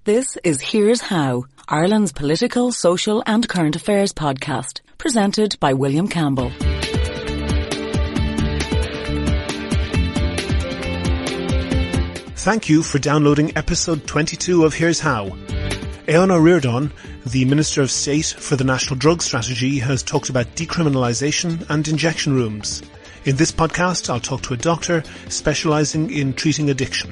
This is Here's How, Ireland's political, social and current affairs podcast, presented by William Campbell. Thank you for downloading episode 22 of Here's How. Eoin Reardon, the Minister of State for the National Drug Strategy, has talked about decriminalisation and injection rooms. In this podcast, I'll talk to a doctor specialising in treating addiction.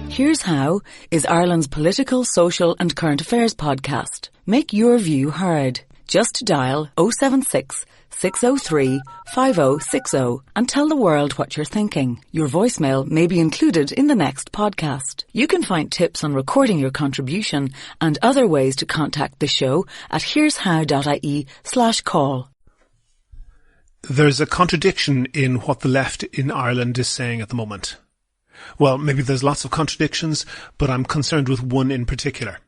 Here's How is Ireland's political, social and current affairs podcast. Make your view heard. Just dial 076 603 5060 and tell the world what you're thinking. Your voicemail may be included in the next podcast. You can find tips on recording your contribution and other ways to contact the show at here'show.ie/call. There's a contradiction in what the left in Ireland is saying at the moment. Well, maybe there's lots of contradictions, but I'm concerned with one in particular.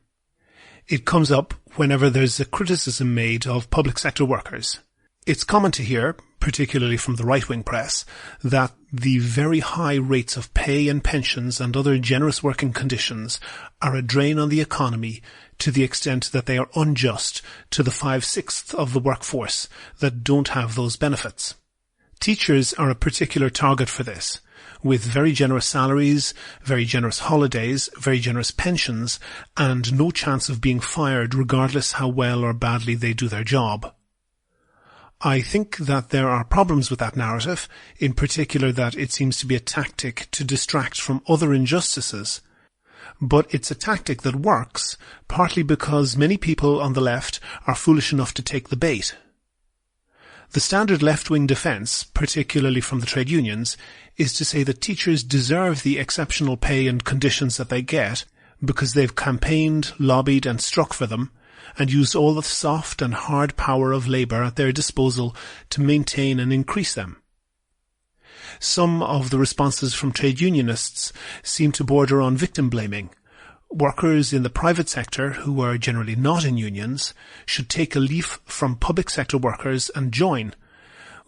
It comes up whenever there's a criticism made of public sector workers. It's common to hear, particularly from the right-wing press, that the very high rates of pay and pensions and other generous working conditions are a drain on the economy to the extent that they are unjust to the 5/6 of the workforce that don't have those benefits. Teachers are a particular target for this, with very generous salaries, very generous holidays, very generous pensions, and no chance of being fired regardless how well or badly they do their job. I think that there are problems with that narrative, in particular that it seems to be a tactic to distract from other injustices. But it's a tactic that works, partly because many people on the left are foolish enough to take the bait. The standard left-wing defence, particularly from the trade unions, is to say that teachers deserve the exceptional pay and conditions that they get because they've campaigned, lobbied and struck for them and used all the soft and hard power of labour at their disposal to maintain and increase them. Some of the responses from trade unionists seem to border on victim blaming. Workers in the private sector, who are generally not in unions, should take a leaf from public sector workers and join,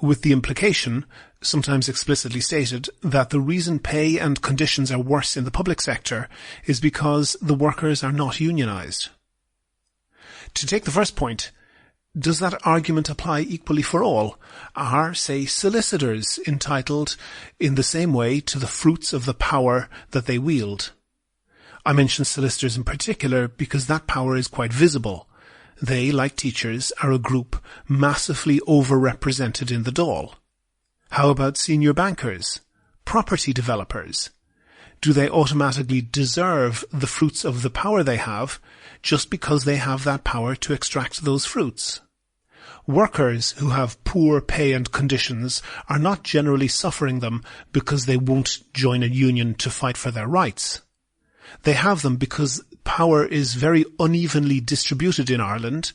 with the implication, sometimes explicitly stated, that the reason pay and conditions are worse in the public sector is because the workers are not unionised. To take the first point, does that argument apply equally for all? Are, say, solicitors entitled in the same way to the fruits of the power that they wield? I mention solicitors in particular because that power is quite visible. They, like teachers, are a group massively overrepresented in the Dáil. How about senior bankers? Property developers? Do they automatically deserve the fruits of the power they have just because they have that power to extract those fruits? Workers who have poor pay and conditions are not generally suffering them because they won't join a union to fight for their rights. They have them because power is very unevenly distributed in Ireland,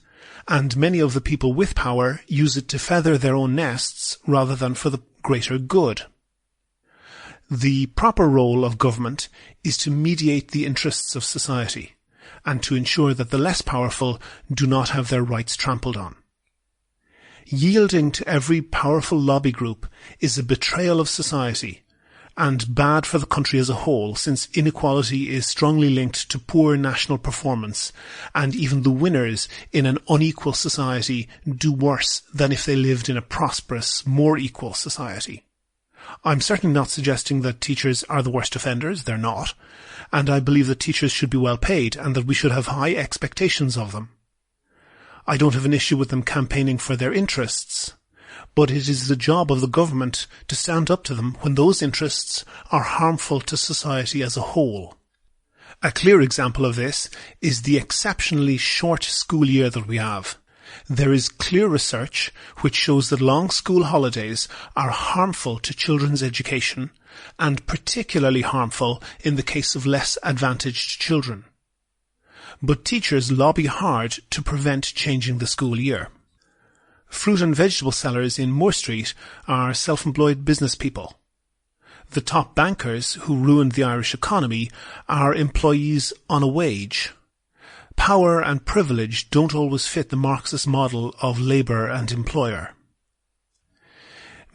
and many of the people with power use it to feather their own nests rather than for the greater good. The proper role of government is to mediate the interests of society, and to ensure that the less powerful do not have their rights trampled on. Yielding to every powerful lobby group is a betrayal of society, and bad for the country as a whole, since inequality is strongly linked to poor national performance, and even the winners in an unequal society do worse than if they lived in a prosperous, more equal society. I'm certainly not suggesting that teachers are the worst offenders, they're not, and I believe that teachers should be well paid and that we should have high expectations of them. I don't have an issue with them campaigning for their interests, but it is the job of the government to stand up to them when those interests are harmful to society as a whole. A clear example of this is the exceptionally short school year that we have. There is clear research which shows that long school holidays are harmful to children's education, and particularly harmful in the case of less advantaged children. But teachers lobby hard to prevent changing the school year. Fruit and vegetable sellers in Moore Street are self-employed business people. The top bankers who ruined the Irish economy are employees on a wage. Power and privilege don't always fit the Marxist model of labour and employer.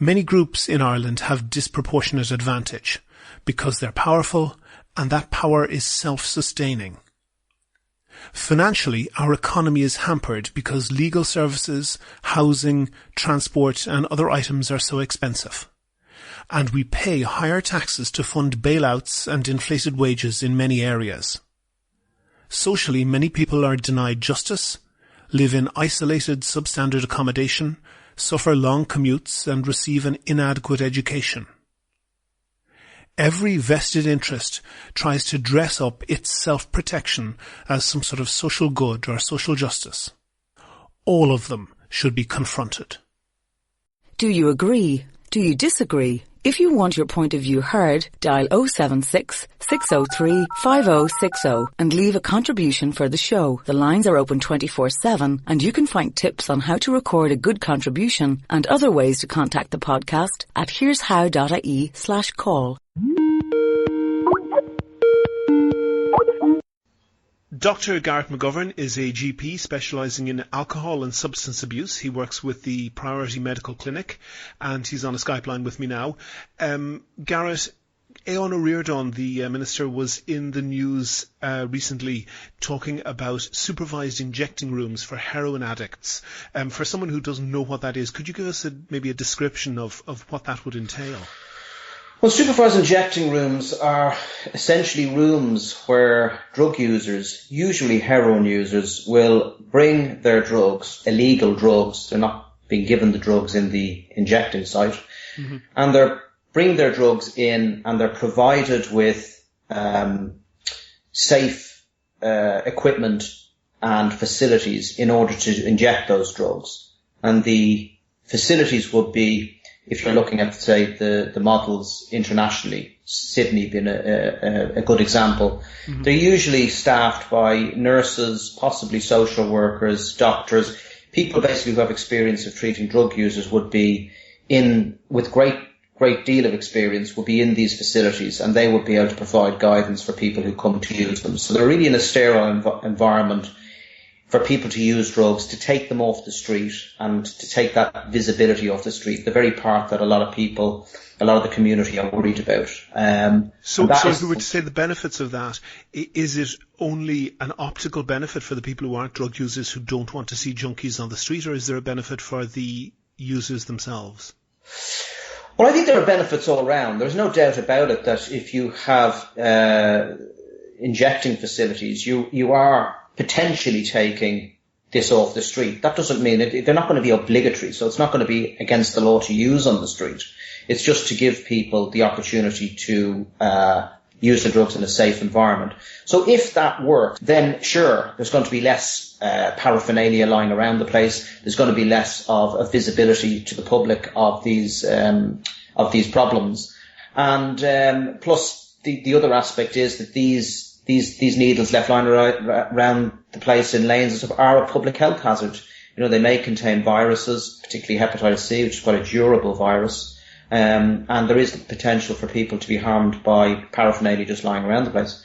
Many groups in Ireland have disproportionate advantage because they're powerful, and that power is self-sustaining. Financially, our economy is hampered because legal services, housing, transport and other items are so expensive. And we pay higher taxes to fund bailouts and inflated wages in many areas. Socially, many people are denied justice, live in isolated substandard accommodation, suffer long commutes and receive an inadequate education. Every vested interest tries to dress up its self-protection as some sort of social good or social justice. All of them should be confronted. Do you agree? Do you disagree? If you want your point of view heard, dial 076 603 5060 and leave a contribution for the show. The lines are open 24/7 and you can find tips on how to record a good contribution and other ways to contact the podcast at here'show.ie/call. Dr. Garrett McGovern is a GP specialising in alcohol and substance abuse. He works with the Priority Medical Clinic and he's on a Skype line with me now. Garrett, Aodhán Ó Ríordáin, the Minister, was in the news recently talking about supervised injecting rooms for heroin addicts. For someone who doesn't know what that is, could you give us maybe a description of what that would entail? Well, supervised injecting rooms are essentially rooms where drug users, usually heroin users, will bring their drugs, illegal drugs, they're not being given the drugs in the injecting site, and they bring their drugs in and they're provided with safe equipment and facilities in order to inject those drugs. And the facilities would be, if you're looking at, say, the models internationally, Sydney being a good example, they're usually staffed by nurses, possibly social workers, doctors, people basically who have experience of treating drug users would be in, with great deal of experience, would be in these facilities and they would be able to provide guidance for people who come to use them. So they're really in a sterile environment for people to use drugs, to take them off the street and to take that visibility off the street, the very part that a lot of people, a lot of the community are worried about. So if we were to say the benefits of that, is it only an optical benefit for the people who aren't drug users who don't want to see junkies on the street, or is there a benefit for the users themselves? Well, I think there are benefits all around. There's no doubt about it that if you have injecting facilities, you are potentially taking this off the street. That doesn't mean they're not going to be obligatory, so it's not going to be against the law to use on the street. It's just to give people the opportunity to use the drugs in a safe environment. So if that works, then sure, there's going to be less paraphernalia lying around the place. There's going to be less of a visibility to the public of these problems. And plus, the other aspect is that these needles left lying around the place in lanes and stuff are a public health hazard. You know, they may contain viruses, particularly hepatitis C, which is quite a durable virus. And there is the potential for people to be harmed by paraphernalia just lying around the place.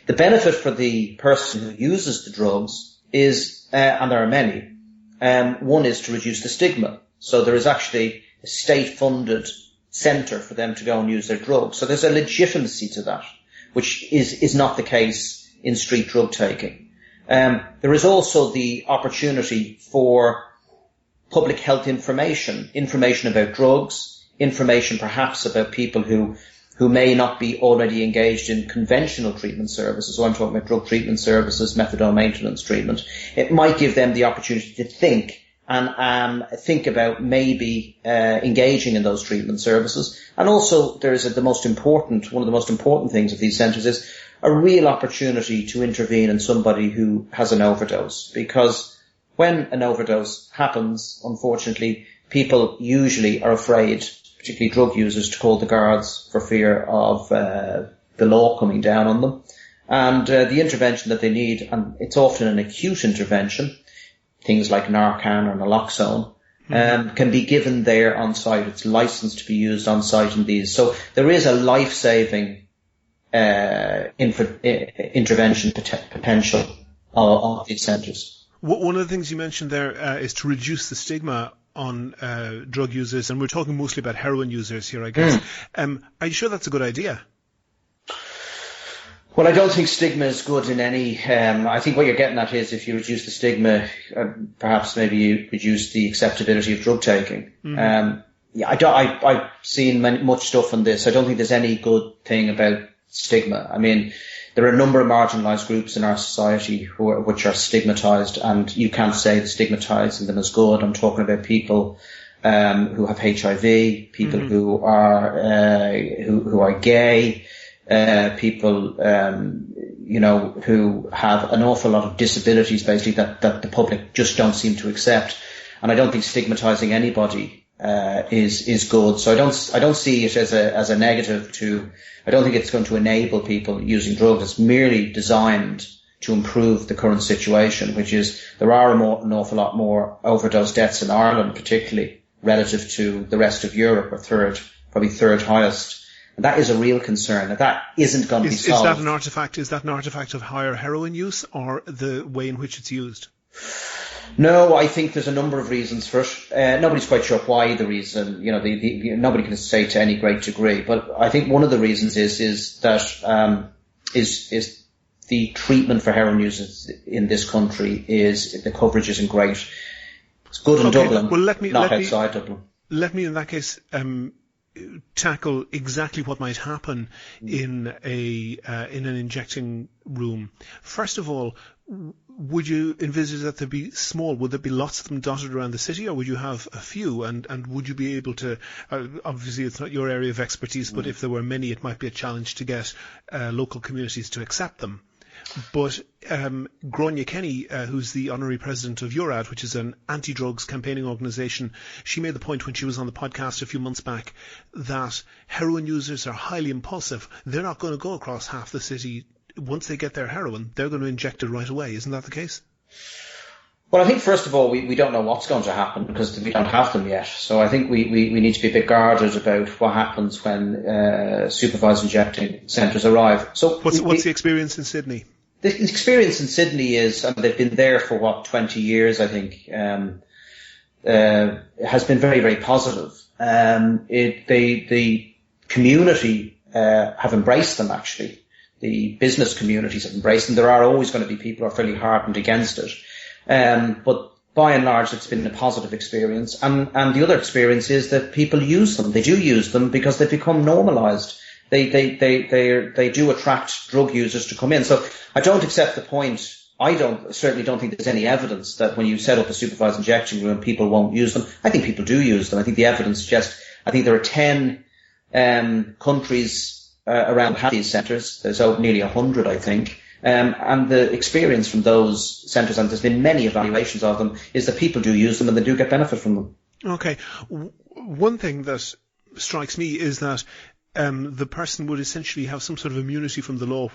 The benefit for the person who uses the drugs is, and there are many, one is to reduce the stigma. So there is actually a state-funded centre for them to go and use their drugs. So there's a legitimacy to that, which is not the case in street drug taking. There is also the opportunity for public health information about drugs, information perhaps about people who may not be already engaged in conventional treatment services. So I'm talking about drug treatment services, methadone maintenance treatment. It might give them the opportunity to think and think about maybe engaging in those treatment services. And also one of the most important things of these centres is a real opportunity to intervene in somebody who has an overdose. Because when an overdose happens, unfortunately, people usually are afraid, particularly drug users, to call the guards for fear of the law coming down on them. And the intervention that they need, and it's often an acute intervention, things like Narcan or naloxone, can be given there on site. It's licensed to be used on site in these. So there is a life-saving intervention potential of these centres. One of the things you mentioned there is to reduce the stigma. drug users, and we're talking mostly about heroin users here, I guess. Are you sure that's a good idea? Well, I don't think stigma is good in any. I think what you're getting at is if you reduce the stigma, perhaps maybe you reduce the acceptability of drug taking. I've seen much stuff on this. I don't think there's any good thing about stigma. I mean, there are a number of marginalised groups in our society which are stigmatised, and you can't say that stigmatising them is good. I'm talking about people who have HIV, people who are gay, people who have an awful lot of disabilities, basically that the public just don't seem to accept. And I don't think stigmatising anybody is good. So I don't see it as a negative to. I don't think it's going to enable people using drugs. It's merely designed to improve the current situation, which is there are an awful lot more overdose deaths in Ireland, particularly relative to the rest of Europe, or probably third highest. And that is a real concern. That isn't going to be solved. Is that an artifact of higher heroin use, or the way in which it's used? No, I think there's a number of reasons for it. Nobody's quite sure why the reason, nobody can say to any great degree, but I think one of the reasons is that the treatment for heroin users in this country is the coverage isn't great. It's good in Dublin, not outside Dublin. Let me, in that case, tackle exactly what might happen in an injecting room. First of all, would you envisage that would there be lots of them dotted around the city, or would you have a few, and would you be able to, obviously it's not your area of expertise, but if there were many, it might be a challenge to get local communities to accept them. But Gráinne Kenny, who's the honorary president of URAD, which is an anti-drugs campaigning organisation, she made the point when she was on the podcast a few months back that heroin users are highly impulsive. They're not going to go across half the city. Once they get their heroin, they're going to inject it right away. Isn't that the case? Well, I think first of all, we don't know what's going to happen because we don't have them yet. So I think we need to be a bit guarded about what happens when supervised injecting centres arrive. So what's the experience in Sydney? The experience in Sydney is, and they've been there for 20 years, I think, has been very, very positive. The community have embraced them, actually. The business communities have embraced them. There are always going to be people who are fairly hardened against it. But by and large, it's been a positive experience. And the other experience is that people use them. They do use them because they've become normalised. They do attract drug users to come in. So I don't accept the point. I certainly don't think there's any evidence that when you set up a supervised injection room, people won't use them. I think people do use them. I think the evidence suggests, I think there are 10 countries around these centres. There's nearly 100, I think. And the experience from those centres, and there's been many evaluations of them, is that people do use them and they do get benefit from them. Okay. One thing that strikes me is that the person would essentially have some sort of immunity from the law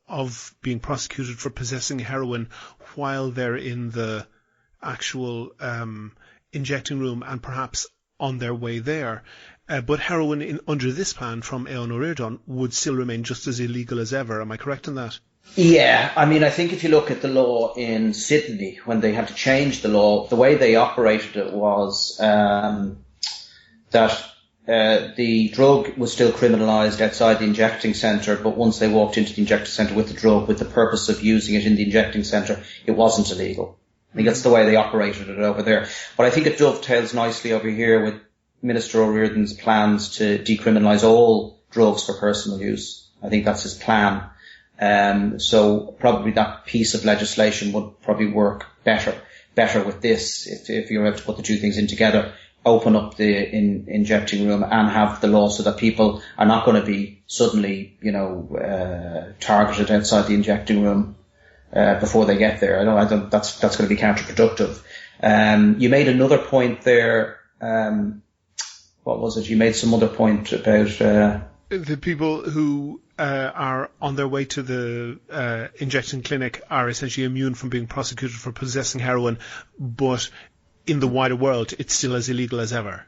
of being prosecuted for possessing heroin while they're in the actual injecting room and perhaps on their way there. But heroin under this plan from Eoin O'Riordan would still remain just as illegal as ever. Am I correct in that? Yeah, I mean, I think if you look at the law in Sydney, when they had to change the law, the way they operated it was that the drug was still criminalised outside the injecting centre, but once they walked into the injecting centre with the drug with the purpose of using it in the injecting centre, it wasn't illegal. I think that's the way they operated it over there. But I think it dovetails nicely over here with Minister O'Riordan's plans to decriminalise all drugs for personal use. I think that's his plan. So probably that piece of legislation would probably work better with this if you're able to put the two things in together. Open up the injecting room and have the law so that people are not going to be suddenly, targeted outside the injecting room before they get there. I don't. That's going to be counterproductive. You made another point there. What was it? You made some other point about the people who are on their way to the injecting clinic are essentially immune from being prosecuted for possessing heroin, but in the wider world, it's still as illegal as ever.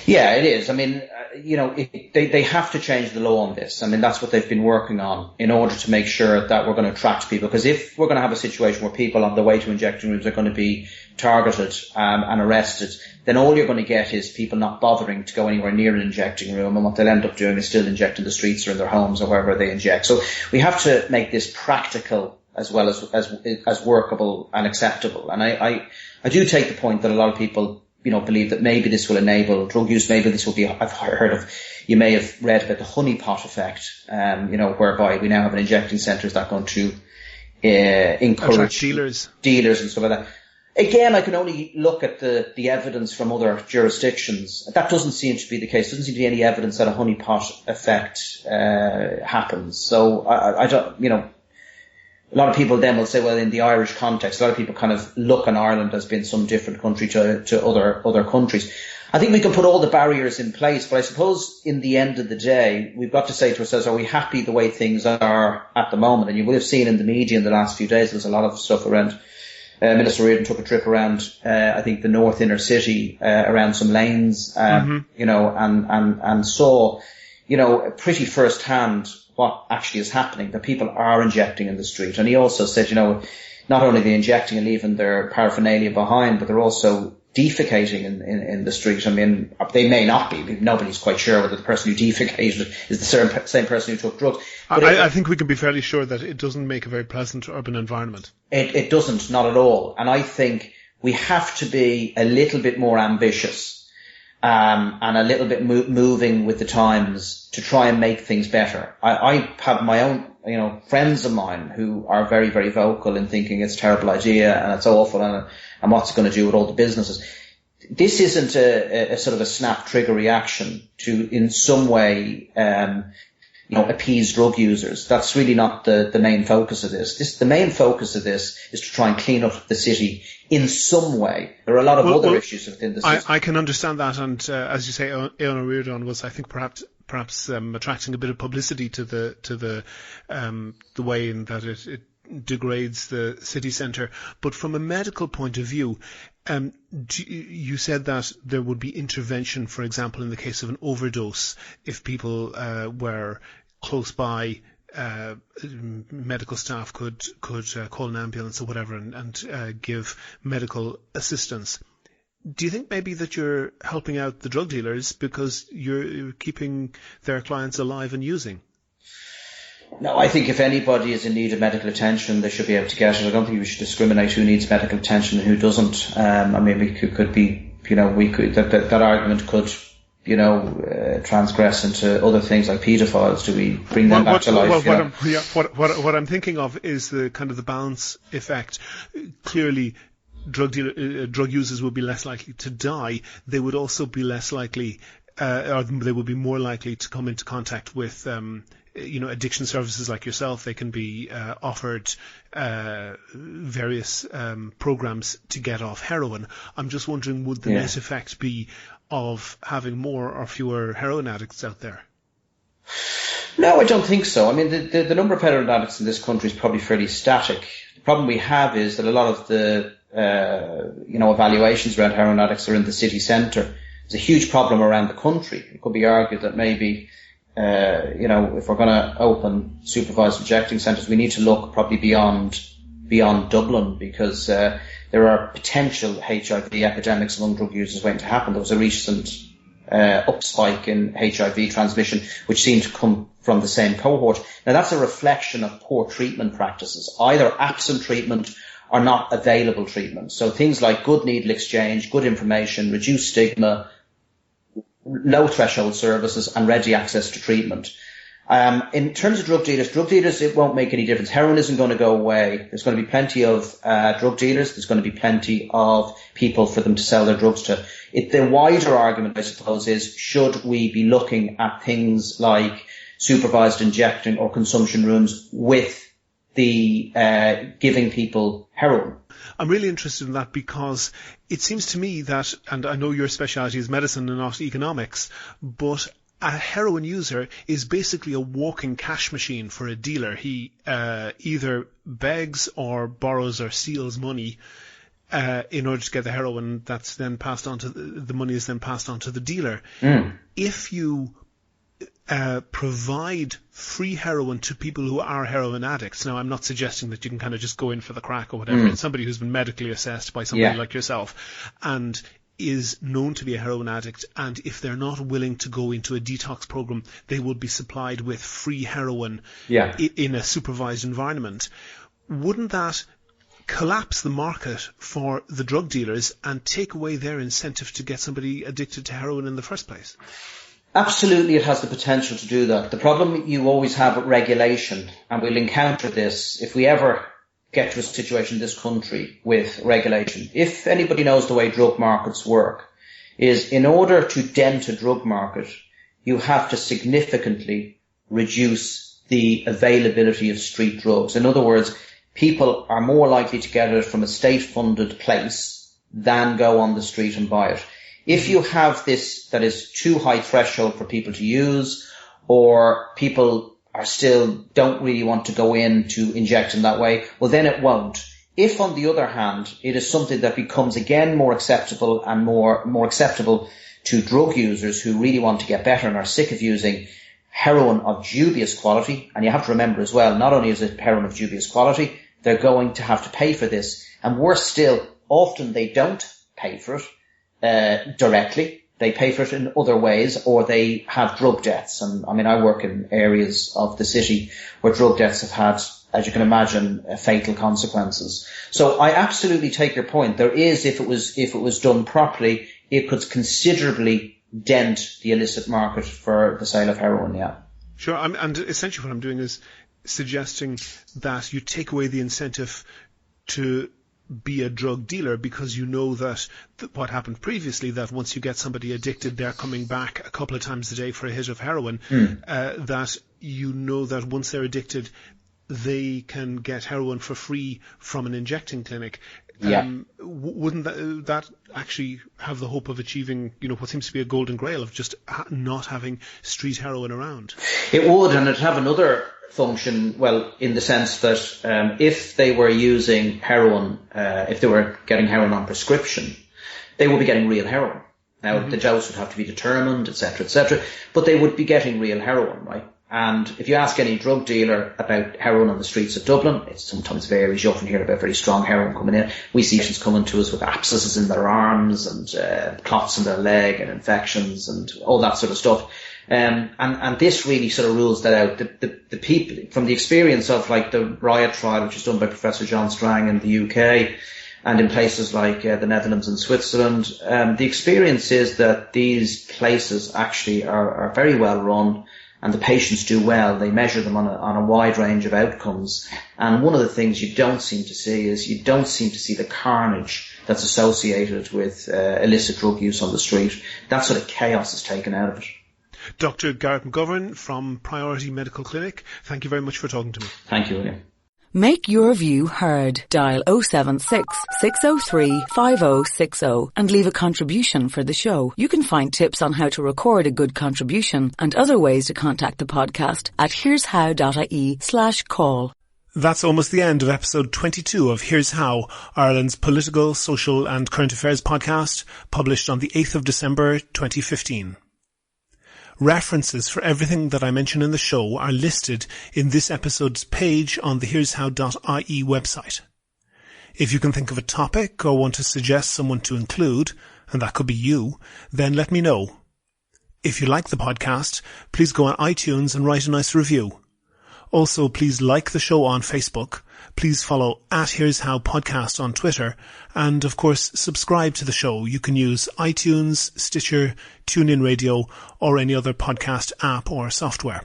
Yeah, it is. I mean, they have to change the law on this. I mean, that's what they've been working on in order to make sure that we're going to attract people. Because if we're going to have a situation where people on the way to injecting rooms are going to be targeted and arrested, then all you're going to get is people not bothering to go anywhere near an injecting room, and what they'll end up doing is still inject in the streets or in their homes or wherever they inject. So we have to make this practical as well as workable and acceptable. And I do take the point that a lot of people believe that maybe this will enable drug use. Maybe this will be, I've heard of, you may have read about the honeypot effect, whereby we now have an injecting centres that are going to encourage dealers and stuff like that. Again, I can only look at the evidence from other jurisdictions. That doesn't seem to be the case. There doesn't seem to be any evidence that a honeypot effect happens. So I don't, a lot of people then will say, well, in the Irish context, a lot of people kind of look on Ireland as being some different country to other countries. I think we can put all the barriers in place, but I suppose in the end of the day, we've got to say to ourselves, are we happy the way things are at the moment? And you will have seen in the media in the last few days, there's a lot of stuff around. Minister Reardon took a trip around, I think the north inner city, around some lanes, and saw, pretty first hand what actually is happening, that people are injecting in the street. And he also said, not only are they injecting and leaving their paraphernalia behind, but they're also defecating in the street. I mean, they may not be. Nobody's quite sure whether the person who defecated is the same person who took drugs. But I think we can be fairly sure that it doesn't make a very pleasant urban environment. It doesn't, not at all. And I think we have to be a little bit more ambitious, and a little bit moving with the times to try and make things better. I have my own, friends of mine who are very, very vocal in thinking it's a terrible idea and it's awful and what's it going to do with all the businesses. This isn't a sort of a snap trigger reaction to in some way, appease drug users. That's really not the main focus of this. The main focus of this is to try and clean up the city in some way. There are a lot of other issues within the system. I can understand that, and as you say, Eoin Reardon was, I think, perhaps attracting a bit of publicity to the way in that it degrades the city centre. But from a medical point of view, you said that there would be intervention, for example, in the case of an overdose, if people were close by. Medical staff could call an ambulance or whatever and give medical assistance. Do you think maybe that you're helping out the drug dealers because you're keeping their clients alive and using? No, I think if anybody is in need of medical attention, they should be able to get it. I don't think we should discriminate who needs medical attention and who doesn't. I mean, we could be, that argument could, transgress into other things like paedophiles. Do we bring them back to life? What I'm thinking of is the kind of the balance effect. Clearly, drug users would be less likely to die. They would also be less likely, or they would be more likely to come into contact with, addiction services like yourself. They can be offered various programs to get off heroin. I'm just wondering, would the net effect be of having more or fewer heroin addicts out there? No, I don't think so. I mean, the number of heroin addicts in this country is probably fairly static. The problem we have is that a lot of the evaluations around heroin addicts are in the city centre. There's a huge problem around the country. It could be argued that maybe if we're going to open supervised injecting centres, we need to look probably beyond Dublin, because there are potential HIV epidemics among drug users waiting to happen. There was a recent upspike in HIV transmission, which seemed to come from the same cohort. Now, that's a reflection of poor treatment practices, either absent treatment or not available treatment. So things like good needle exchange, good information, reduced stigma, low threshold services and ready access to treatment. In terms of drug dealers, it won't make any difference. Heroin isn't going to go away. There's going to be plenty of drug dealers. There's going to be plenty of people for them to sell their drugs to. The wider argument, I suppose, is should we be looking at things like supervised injecting or consumption rooms with the giving people heroin? I'm really interested in that because it seems to me that, and I know your speciality is medicine and not economics, but a heroin user is basically a walking cash machine for a dealer. He either begs or borrows or steals money in order to get the heroin. That's then passed on to the money is then passed on to the dealer. if you provide free heroin to people who are heroin addicts. Now, I'm not suggesting that you can kind of just go in for the crack or whatever. It's somebody who's been medically assessed by somebody like yourself and is known to be a heroin addict, and if they're not willing to go into a detox program, they will be supplied with free heroin in a supervised environment. Wouldn't that collapse the market for the drug dealers and take away their incentive to get somebody addicted to heroin in the first place? Absolutely, it has the potential to do that. The problem you always have with regulation, and we'll encounter this if we ever get to a situation in this country with regulation. If anybody knows the way drug markets work, is in order to dent a drug market, you have to significantly reduce the availability of street drugs. In other words, people are more likely to get it from a state-funded place than go on the street and buy it. If you have this that is too high threshold for people to use, or people are still don't really want to go in to inject in that way, well then it won't. If on the other hand, it is something that becomes again more acceptable and more acceptable to drug users who really want to get better and are sick of using heroin of dubious quality, and you have to remember as well, not only is it heroin of dubious quality, they're going to have to pay for this. And worse still, often they don't pay for it directly. They pay for it in other ways, or they have drug deaths. And I mean, I work in areas of the city where drug deaths have had, as you can imagine, fatal consequences. So I absolutely take your point. There is, if it was done properly, it could considerably dent the illicit market for the sale of heroin. Yeah. Sure. And essentially what I'm doing is suggesting that you take away the incentive to be a drug dealer, because you know that what happened previously, that once you get somebody addicted, they're coming back a couple of times a day for a hit of heroin, that you know that once they're addicted, they can get heroin for free from an injecting clinic. Wouldn't that actually have the hope of achieving, what seems to be a golden grail of just not having street heroin around? It would, and it'd have another function, well, in the sense that if they were using heroin, if they were getting heroin on prescription, they would be getting real heroin. Now, the dose would have to be determined, etc., but they would be getting real heroin, right? And if you ask any drug dealer about heroin on the streets of Dublin, it sometimes varies. You often hear about very strong heroin coming in. We see patients coming to us with abscesses in their arms and clots in their leg and infections and all that sort of stuff. And this really sort of rules that out. The people, from the experience of like the riot trial, which is done by Professor John Strang in the UK and in places like the Netherlands and Switzerland, the experience is that these places actually are very well run, and the patients do well. They measure them on a wide range of outcomes. And one of the things you don't seem to see is you don't seem to see the carnage that's associated with illicit drug use on the street. That sort of chaos is taken out of it. Dr. Garrett McGovern from Priority Medical Clinic, thank you very much for talking to me. Thank you, William. Make your view heard. Dial 076 603 5060 and leave a contribution for the show. You can find tips on how to record a good contribution and other ways to contact the podcast at here'show.ie/call. That's almost the end of episode 22 of Here's How, Ireland's political, social and current affairs podcast, published on the 8th of December 2015. References for everything that I mention in the show are listed in this episode's page on the here'show.ie website. If you can think of a topic or want to suggest someone to include, and that could be you, then let me know. If you like the podcast, please go on iTunes and write a nice review. Also, please like the show on Facebook. Please follow @Here'sHowPodcast on Twitter. And, of course, subscribe to the show. You can use iTunes, Stitcher, TuneIn Radio, or any other podcast app or software.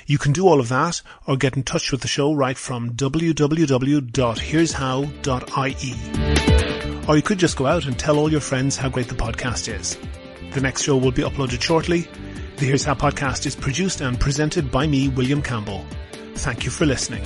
You can do all of that or get in touch with the show right from www.here'show.ie. Or you could just go out and tell all your friends how great the podcast is. The next show will be uploaded shortly. The Here's How podcast is produced and presented by me, William Campbell. Thank you for listening.